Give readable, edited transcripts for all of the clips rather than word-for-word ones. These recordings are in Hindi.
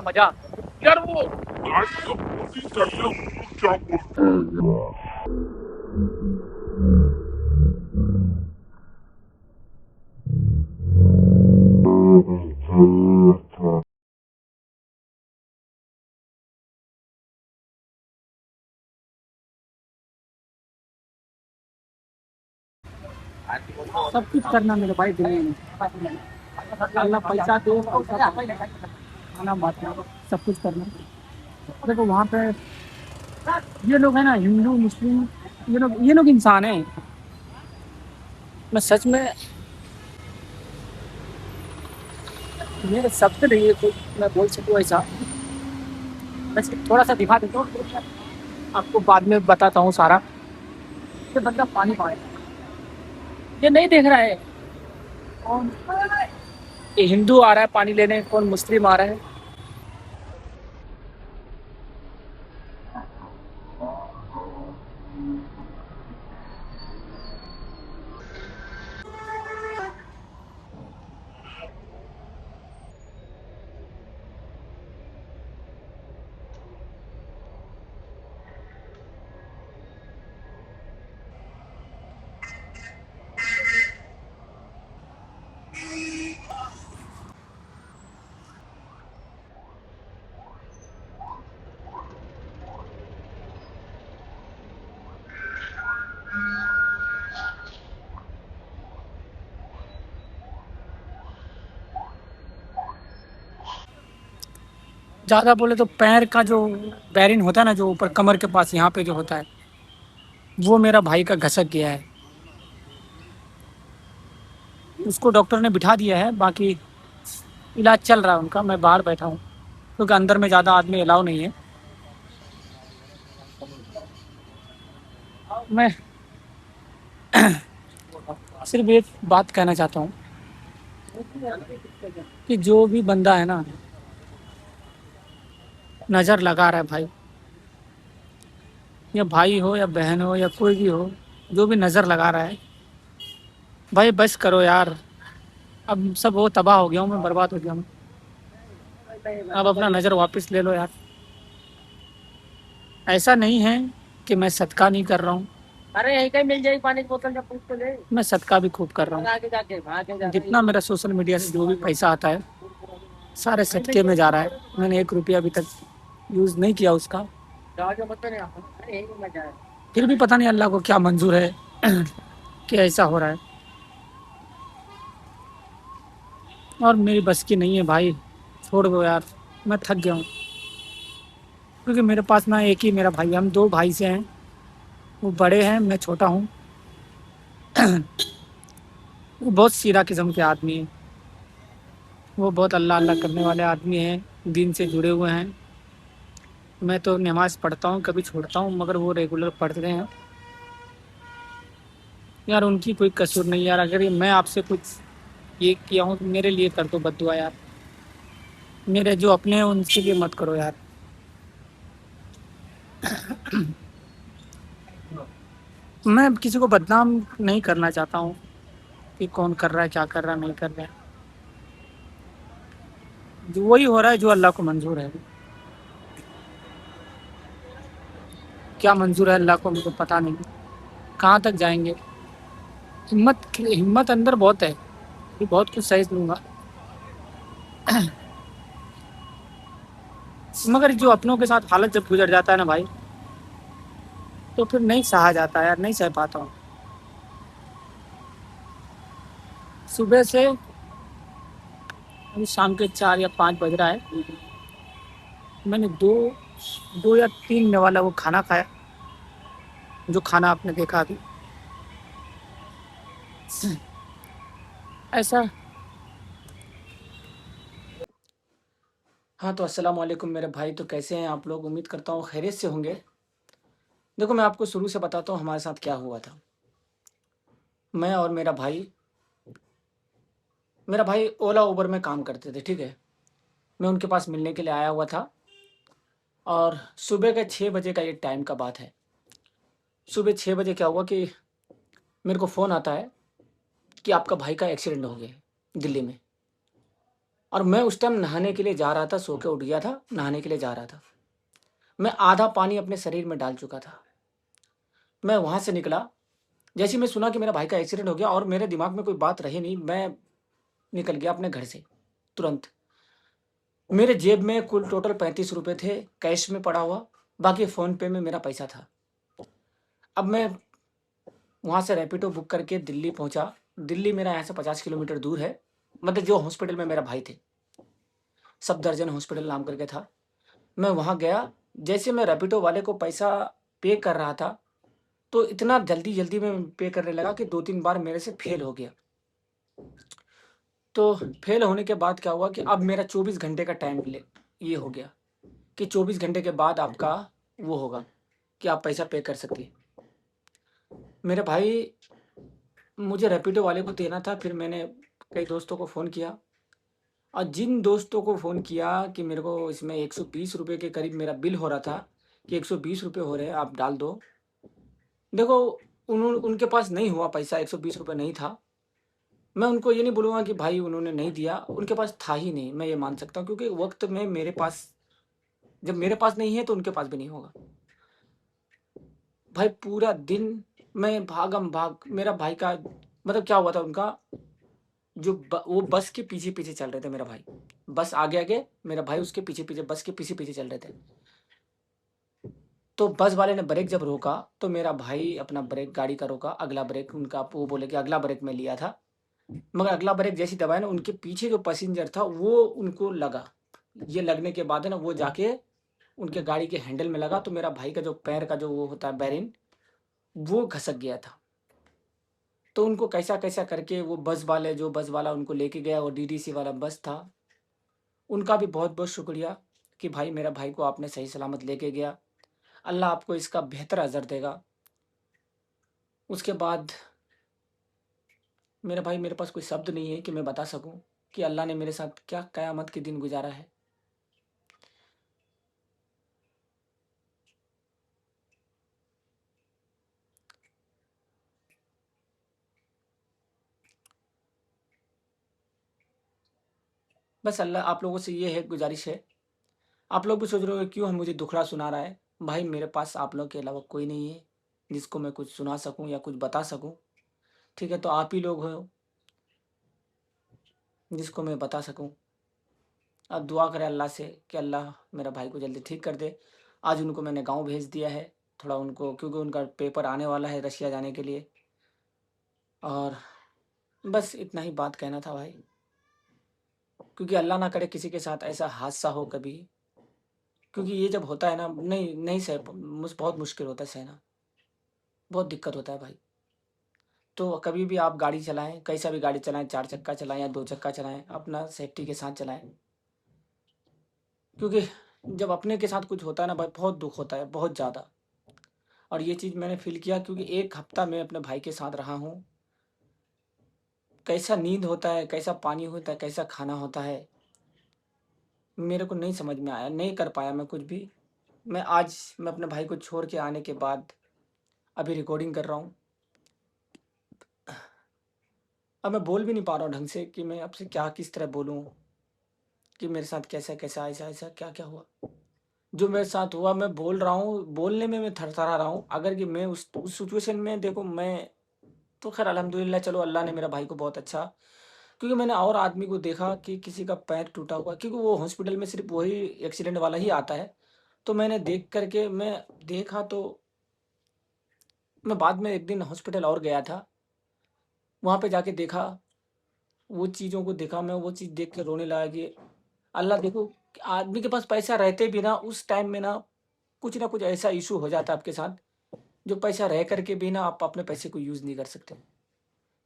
मजा यार वो आज का पूरी चर्चा क्या बोलते हैं। सब कुछ करना मेरे भाई दुनिया में। अल्लाह पैसा दे, खाना बांटना, सब कुछ करना। देखो वहाँ पे ये लोग है ना, हिंदू मुस्लिम, ये लोग इंसान हैं। मैं सच में, मेरे शब्द नहीं है कोई मैं बोल सकूँ ऐसा। मैं सिर्फ थोड़ा सा दिखा देता हूँ, आपको बाद में बताता हूँ सारा। ये बंदा पानी पाए, ये नहीं देख रहा है कौन ये हिंदू आ रहा है पानी लेने, कौन मुस्लिम आ रहा है। ज़्यादा बोले तो पैर का जो बैरिन होता है ना, जो ऊपर कमर के पास यहाँ पे जो होता है, वो मेरा भाई का घसक गया है। उसको डॉक्टर ने बिठा दिया है, बाकी इलाज चल रहा है उनका। मैं बाहर बैठा हूँ क्योंकि अंदर में ज़्यादा आदमी अलाउ नहीं है। मैं सिर्फ एक बात कहना चाहता हूँ कि जो भी बंदा है ना, नज़र लगा रहा है भाई, या भाई हो या बहन हो या कोई भी हो, जो भी नज़र लगा रहा है, भाई बस करो यार। अब सब वो तबाह हो गया हूँ मैं, बर्बाद हो गया हूँ। अब अपना नज़र वापस ले लो यार। ऐसा नहीं है कि मैं सदका नहीं कर रहा हूँ। अरे यहीं कहीं मिल जाएगी पानी की बोतल, जब पूछ तो ले। मैं सदका भी खूब कर रहा हूँ। आगे जाके जितना मेरा सोशल मीडिया से जो भी पैसा आता है, सारे सदके में जा रहा है। मैंने 1 रुपया अभी तक यूज़ नहीं किया उसका। फिर भी पता नहीं अल्लाह को क्या मंजूर है कि ऐसा हो रहा है, और मेरी बस की नहीं है भाई। छोड़ दो यार, मैं थक गया हूँ। क्योंकि मेरे पास ना एक ही मेरा भाई है, हम 2 भाई से हैं। वो बड़े हैं, मैं छोटा हूँ। वो बहुत सीधा किस्म के आदमी है। वो बहुत अल्लाह अल्लाह करने वाले आदमी हैं, दीन से जुड़े हुए हैं। मैं तो नमाज़ पढ़ता हूँ, कभी छोड़ता हूँ, मगर वो रेगुलर पढ़ते हैं। यार उनकी कोई कसूर नहीं यार। अगर ये मैं आपसे कुछ ये किया हूँ तो मेरे लिए कर दो बद्दुआ यार। मेरे जो अपने हैं उनके लिए मत करो यार। मैं किसी को बदनाम नहीं करना चाहता हूँ कि कौन कर रहा है, क्या कर रहा है, नहीं कर रहा है। जो वही हो रहा है जो अल्लाह को मंजूर है। क्या मंजूर है अल्लाह को मुझे पता नहीं। कहाँ तक जाएंगे। हिम्मत हिम्मत अंदर बहुत है कि बहुत कुछ सह लूँगा, मगर जो अपनों के साथ हालत जब गुजर जाता है ना भाई, तो फिर नहीं सहा जाता यार, नहीं सह पाता हूँ। सुबह से अभी शाम के 4 या 5 बज रहा है, मैंने दो 2 या 3 वाला वो खाना खाया, जो खाना आपने देखा अभी। ऐसा। हाँ तो अस्सलाम वालेकुम मेरे भाई, तो कैसे हैं आप लोग? उम्मीद करता हूँ खैरियत से होंगे। देखो मैं आपको शुरू से बताता हूँ हमारे साथ क्या हुआ था। मैं और मेरा भाई ओला उबर में काम करते थे, ठीक है। मैं उनके पास मिलने के लिए आया हुआ था, और सुबह के 6 बजे का ये टाइम का बात है। सुबह 6 बजे क्या हुआ कि मेरे को फ़ोन आता है कि आपका भाई का एक्सीडेंट हो गया है दिल्ली में। और मैं उस टाइम नहाने के लिए जा रहा था, सो के उठ गया था, नहाने के लिए जा रहा था। मैं आधा पानी अपने शरीर में डाल चुका था। मैं वहाँ से निकला, जैसे ही मैं सुना कि मेरा भाई का एक्सीडेंट हो गया और मेरे दिमाग में कोई बात रही नहीं, मैं निकल गया अपने घर से तुरंत। मेरे जेब में कुल टोटल 35 रुपए थे कैश में पड़ा हुआ, बाकी फ़ोन पे में मेरा पैसा था। अब मैं वहाँ से रैपिडो बुक करके दिल्ली पहुँचा। दिल्ली मेरा यहाँ से 50 किलोमीटर दूर है, मतलब जो हॉस्पिटल में मेरा भाई थे, सफदरजंग हॉस्पिटल नाम करके था। मैं वहाँ गया, जैसे मैं रैपिडो वाले को पैसा पे कर रहा था, तो इतना जल्दी-जल्दी में पे करने लगा कि 2-3 बार मेरे से फ़ेल हो गया। तो फ़ेल होने के बाद क्या हुआ कि अब मेरा 24 घंटे का टाइम ये हो गया कि 24 घंटे के बाद आपका वो होगा कि आप पैसा पे कर सकते हैं। मेरे भाई, मुझे रैपिडो वाले को देना था, फिर मैंने कई दोस्तों को फ़ोन किया और जिन दोस्तों को फ़ोन किया कि मेरे को इसमें 120 रुपए के करीब मेरा बिल हो रहा था कि 120 रुपए हो रहे हैं, आप डाल दो। देखो, उनके पास नहीं हुआ पैसा, 120 रुपए नहीं था। मैं उनको ये नहीं बोलूँगा कि भाई उन्होंने नहीं दिया, उनके पास था ही नहीं, मैं ये मान सकता हूँ क्योंकि वक़्त में मेरे पास, जब मेरे पास नहीं है तो उनके पास भी नहीं होगा। भाई पूरा दिन मैं भागम-भाग, मेरा भाई का मतलब क्या हुआ था उनका, वो बस के पीछे-पीछे चल रहे थे मेरा भाई। बस आगे-आगे, मेरा भाई उसके पीछे-पीछे, बस के पीछे-पीछे चल रहे थे। तो बस वाले ने ब्रेक जब रोका, तो मेरा भाई अपना ब्रेक गाड़ी का रोका, अगला ब्रेक उनका, वो बोले कि अगला ब्रेक मैं लिया था। मगर अगला ब्रेक जैसे ही दबाया ना, उनके पीछे जो पैसेंजर था वो उनको लगा। ये लगने के बाद है ना, वो जाके उनके गाड़ी के हैंडल में लगा, तो मेरा भाई का जो पैर का जो वो होता है बेरिंग, वो घसक गया था। तो उनको कैसा-कैसा करके वो बस वाला उनको लेके गया, वो डीडीसी वाला बस था। उनका भी बहुत-बहुत शुक्रिया कि भाई मेरा भाई को आपने सही सलामत लेके गया। अल्लाह आपको इसका बेहतर अज़र देगा। उसके बाद मेरा भाई, मेरे पास कोई शब्द नहीं है कि मैं बता सकूँ कि अल्लाह ने मेरे साथ क्या क़यामत के दिन गुज़ारा है। बस अल्लाह, आप लोगों से ये है गुज़ारिश है, आप लोग भी सोच रहे हो क्यों मुझे दुखड़ा सुना रहा है। भाई मेरे पास आप लोग के अलावा कोई नहीं है, जिसको मैं कुछ सुना सकूँ या कुछ बता सकूँ। ठीक है, तो आप ही लोग हो, जिसको मैं बता सकूँ। अब दुआ करें अल्लाह से कि अल्लाह मेरा भाई को जल्दी ठीक कर दे। आज उनको मैंने गाँव भेज दिया है, थोड़ा उनको, क्योंकि उनका पेपर आने वाला है रशिया जाने के लिए। और बस इतना ही बात कहना था भाई, क्योंकि अल्लाह ना करे किसी के साथ ऐसा हादसा हो कभी, क्योंकि ये जब होता है ना, नहीं नहीं बहुत मुश्किल होता है सहना, बहुत दिक्कत होता है भाई। तो कभी भी आप गाड़ी चलाएँ, कैसा भी गाड़ी चलाएँ, 4 चक्का चलाएँ या 2 चक्का चलाएँ, अपना सेफ्टी के साथ चलाएँ। क्योंकि जब अपने के साथ कुछ होता है ना भाई, बहुत दुःख होता है, बहुत ज़्यादा। और ये चीज़ मैंने फ़ील किया क्योंकि 1 हफ़्ता मैं अपने भाई के साथ रहा हूँ। कैसा नींद होता है, कैसा पानी होता है, कैसा खाना होता है, मेरे को नहीं समझ में आया, नहीं कर पाया मैं कुछ भी। मैं अपने भाई को छोड़ के आने के बाद अभी रिकॉर्डिंग कर रहा हूँ। अब मैं बोल भी नहीं पा रहा हूँ ढंग से कि मैं आपसे क्या किस तरह बोलूँ कि मेरे साथ कैसा-कैसा, ऐसा-ऐसा क्या-क्या हुआ। जो मेरे साथ हुआ मैं बोल रहा हूँ, बोलने में मैं थरथरा रहा हूँ। अगर कि मैं उस सिचुएशन में देखो, मैं तो ख़ैर अल्हम्दुलिल्लाह, चलो अल्लाह ने मेरा भाई को बहुत अच्छा, क्योंकि मैंने और आदमी को देखा कि किसी का पैर टूटा हुआ, क्योंकि वो हॉस्पिटल में सिर्फ़ वही एक्सीडेंट वाला ही आता है। तो मैंने देख कर के मैं देखा, तो मैं बाद में एक दिन हॉस्पिटल और गया था। वहाँ पे जाके देखा, वो चीज़ों को देखा, मैं वो चीज़ देख के रोने लगा कि अल्लाह, देखो आदमी के पास पैसा रहते भी ना, उस टाइम में ना कुछ ना कुछ ऐसा इश्यू हो जाता है आपके साथ, जो पैसा रह कर के भी ना आप अपने पैसे को यूज़ नहीं कर सकते।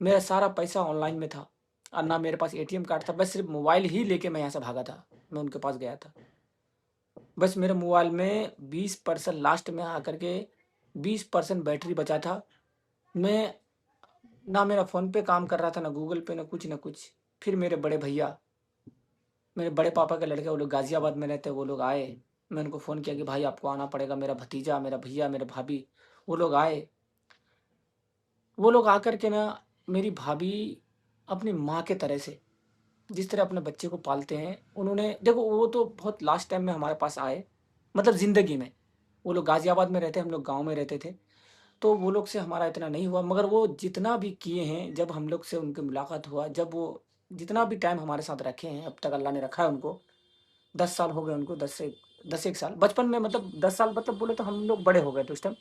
मेरा सारा पैसा ऑनलाइन में था और ना मेरे पास एटीएम कार्ड था, बस सिर्फ़ मोबाइल ही लेके मैं यहाँ से भागा था। मैं उनके पास गया था। बस मेरे मोबाइल में 20% लास्ट में आकर के 20% बैटरी बचा था। मैं, ना मेरा फ़ोन पे काम कर रहा था, ना गूगल पे, ना कुछ, ना कुछ। फिर मेरे बड़े भैया, मेरे बड़े पापा के लड़के, वो लोग गाज़ियाबाद में रहते हैं, वो लोग आए। मैं उनको फ़ोन किया कि भाई आपको आना पड़ेगा, मेरा भतीजा, मेरा भैया, मेरे भाभी, वो लोग आए। वो लोग आकर के ना, मेरी भाभी अपनी माँ के तरह से, जिस तरह अपने बच्चे को पालते हैं, उन्होंने देखो वो तो बहुत लास्ट टाइम में हमारे पास आए, मतलब ज़िंदगी में। वो लोग गाज़ियाबाद में रहते, हम लोग गाँव में रहते थे। तो वो लोग से हमारा इतना नहीं हुआ, मगर वो जितना भी किए हैं, जब हम लोग से उनकी मुलाकात हुआ, जब वो जितना भी टाइम हमारे साथ रखे हैं, अब तक अल्लाह ने रखा है उनको, 10 साल हो गए उनको, 10 1 साल। बचपन में मतलब 10 साल मतलब बोले तो हम लोग बड़े हो गए थे उस टाइम।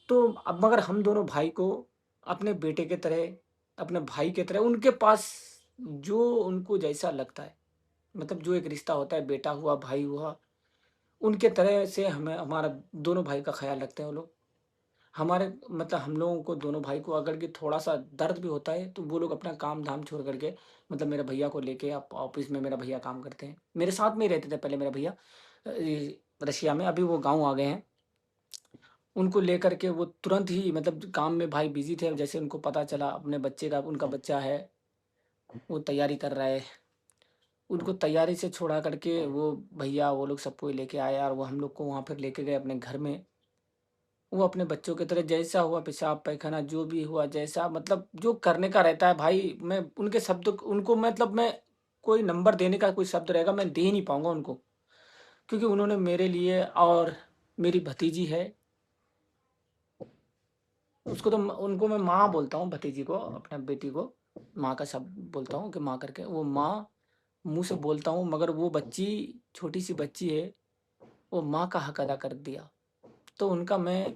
तो अब मगर हम दोनों भाई को अपने बेटे की तरह, अपने भाई की तरह उनके पास जो उनको जैसा लगता है, मतलब जो एक रिश्ता होता है, बेटा हुआ, भाई हुआ, उनके तरह से हमें हमारा दोनों भाई का ख़्याल रखते हैं वो लोग। हमारे मतलब हम लोगों को दोनों भाई को अगर कि थोड़ा-सा दर्द भी होता है, तो वो लोग अपना काम-धाम छोड़ कर के मतलब मेरे भैया को लेके ऑफ़िस में मेरा भैया काम करते हैं। मेरे साथ में ही रहते थे पहले मेरे भैया रशिया में, अभी वो गाँव आ गए हैं। उनको लेकर के वो तुरंत ही मतलब काम में भाई बिज़ी थे, जैसे उनको पता चला अपने बच्चे का उनका बच्चा है, वो तैयारी कर रहा है। उनको तैयारी से छुड़ा करके वो भैया वो लोग सबको लेके आए और वो हम लोग को वहाँ फिर लेके गए अपने घर में। वो अपने बच्चों की तरह जैसा हुआ पेशाब पैखाना जो भी हुआ, जैसा मतलब जो करने का रहता है भाई, मैं उनके शब्द उनको मतलब मैं कोई नंबर देने का कोई शब्द रहेगा मैं दे ही नहीं पाऊँगा उनको। क्योंकि उन्होंने मेरे लिए और मेरी भतीजी है, उसको तो उनको मैं माँ बोलता हूँ, भतीजी को, अपने बेटी को माँ का शब्द बोलता हूँ कि माँ करके, वो माँ मुँह से बोलता हूँ, मगर वो बच्ची छोटी-सी बच्ची है, वो माँ का हक अदा कर दिया। तो उनका मैं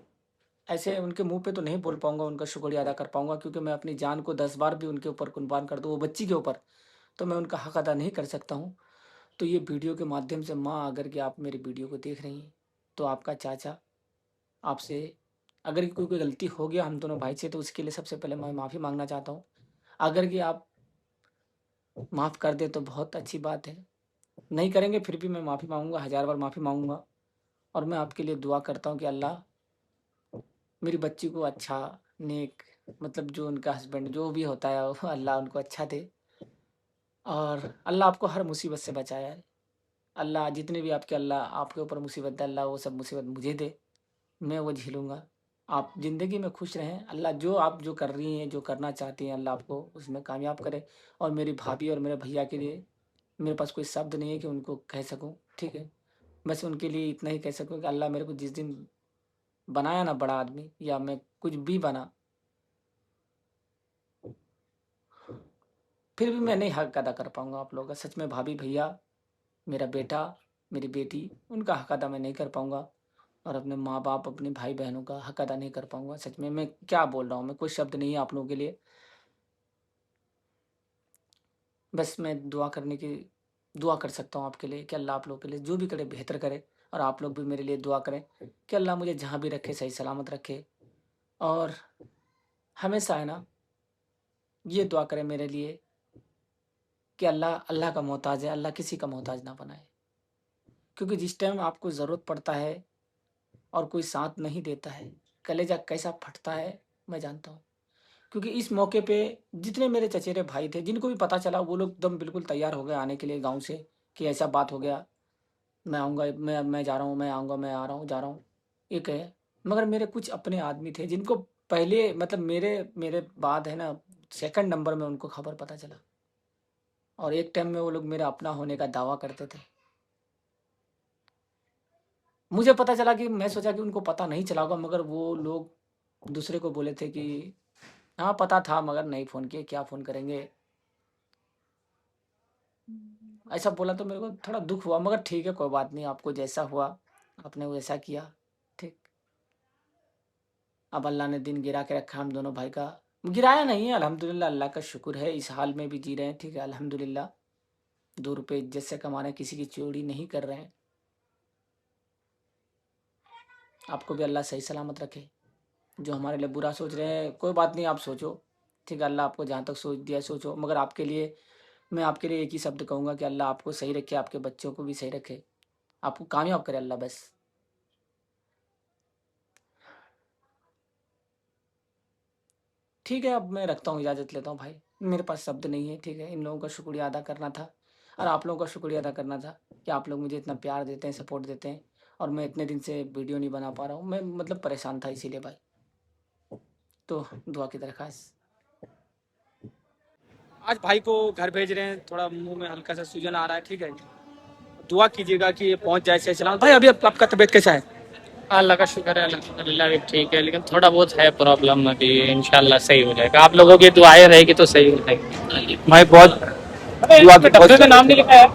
ऐसे उनके मुँह पे तो नहीं बोल पाऊँगा, उनका शुक्रिया अदा कर पाऊँगा, क्योंकि मैं अपनी जान को 10 बार भी उनके ऊपर कुर्बान कर दूँ, वो बच्ची के ऊपर, तो मैं उनका हक अदा नहीं कर सकता हूँ। तो ये वीडियो के माध्यम से माँ, अगर कि आप मेरी वीडियो को देख रही हैं, तो आपका चाचा आपसे अगर कोई गलती हो गया हम दोनों भाई से, तो उसके लिए सबसे पहले मैं माफ़ी माँगना चाहता हूँ। अगर कि आप माफ़ कर दें तो बहुत अच्छी बात है, नहीं करेंगे फिर भी मैं माफ़ी माँगूँगा, हज़ार बार माफ़ी माँगूँगा, और मैं आपके लिए दुआ करता हूँ कि अल्लाह मेरी बच्ची को अच्छा, नेक, मतलब जो उनका हस्बैंड जो भी होता है वो अल्लाह उनको अच्छा दे, और अल्लाह आपको हर मुसीबत से बचाए। अल्लाह जितने भी आपके अल्लाह आपके ऊपर मुसीबत दे, अल्लाह वो सब मुसीबत मुझे दे, मैं वो झेलूँगा। आप ज़िंदगी में खुश रहें, अल्लाह जो आप जो कर रही हैं, जो करना चाहती हैं, अल्लाह आपको उसमें कामयाब करे। और मेरी भाभी और मेरे भैया के लिए मेरे पास कोई शब्द नहीं है कि उनको कह सकूँ, ठीक है? बस उनके लिए इतना ही कह सकूँ कि अल्लाह मेरे को जिस दिन बनाया ना बड़ा आदमी, या मैं कुछ भी बना, फिर भी मैं नहीं हक अदा कर पाऊँगा आप लोगों का। सच में भाभी, भैया, मेरा बेटा, मेरी बेटी, उनका हक अदा मैं नहीं कर पाऊँगा, और अपने माँ-बाप, अपने भाई-बहनों का हक अदा नहीं कर पाऊँगा। सच में मैं क्या बोल रहा हूँ, मैं कोई शब्द नहीं है आप लोगों के लिए। बस मैं दुआ कर सकता हूँ आपके लिए कि अल्लाह आप लोगों के लिए जो भी करे बेहतर करे, और आप लोग भी मेरे लिए दुआ करें कि अल्लाह मुझे जहाँ भी रखे सही सलामत रखे, और हमेशा है ना ये दुआ करें मेरे लिए कि अल्लाह अल्लाह का मोहताज है, अल्लाह किसी का मोहताज ना बनाए। क्योंकि जिस टाइम आपको ज़रूरत पड़ता है और कोई साथ नहीं देता है, कलेजा कैसा फटता है मैं जानता हूँ। क्योंकि इस मौके पे जितने मेरे चचेरे भाई थे, जिनको भी पता चला, वो लोग एकदम बिल्कुल तैयार हो गए आने के लिए गाँव से, कि ऐसा बात हो गया, मैं आऊँगा, मैं जा रहा हूँ, मैं आऊँगा, मैं आ रहा हूँ, जा रहा हूँ, एक है। मगर मेरे कुछ अपने आदमी थे जिनको पहले मतलब मेरे मेरे बाद है ना सेकंड नंबर में उनको खबर पता चला, और एक टाइम में वो लोग मेरा अपना होने का दावा करते थे। मुझे पता चला कि मैं सोचा कि उनको पता नहीं चला होगा, मगर वो लोग दूसरे को बोले थे कि हाँ, पता था मगर नहीं फ़ोन किए, क्या फ़ोन करेंगे? ऐसा बोला तो मेरे को थोड़ा दुःख हुआ, मगर ठीक है कोई बात नहीं, आपको जैसा हुआ, आपने वैसा किया, ठीक। अब अल्लाह ने दिन गिरा के रखा हम दोनों भाई का। गिराया नहीं है, अल्हम्दुलिल्लाह, अल्लाह का शुक्र है, इस हाल में भी जी रहे हैं, ठीक है, अल्हम्दुलिल्लाह। 2 रुपए इज़्ज़त से कमा रहे हैं, किसी की चोरी नहीं कर रहे हैं। आपको भी अल्लाह सही सलामत रखे। जो हमारे लिए बुरा सोच रहे हैं, कोई बात नहीं, आप सोचो, ठीक है, अल्लाह आपको जहाँ तक सोच दिया सोचो, मगर आपके लिए मैं आपके लिए एक ही शब्द कहूँगा कि अल्लाह आपको सही रखे, आपके बच्चों को भी सही रखे, आपको कामयाब करे अल्लाह बस। ठीक है, अब मैं रखता हूँ, इजाज़त लेता हूँ भाई, मेरे पास शब्द नहीं है, ठीक है, इन लोगों का शुक्रिया अदा करना था, और आप लोगों का शुक्रिया अदा करना था कि आप लोग मुझे इतना प्यार देते हैं, सपोर्ट देते हैं, और मैं इतने दिन से वीडियो नहीं बना पा रहा हूँ, मैं मतलब परेशान था इसीलिए भाई। तो दुआ की दरख्वास्त। आज भाई को घर भेज रहे हैं, थोड़ा मुंह में हल्का सा सूजन आ रहा है, ठीक है। दुआ कीजिएगा कि ये पहुंच जाए सही सलामत। भाई अभी आपका तबीयत कैसा है? अल्लाह का शुक्र है, अल्हम्दुलिल्लाह भी ठीक है, लेकिन थोड़ा बहुत है प्रॉब्लम, अभी इंशाल्लाह सही हो जाएगा। आप लोगों की दुआएं रहेगी तो सही हो जाएगी। भाई बहुत डब्बे में नाम नहीं लिखा है।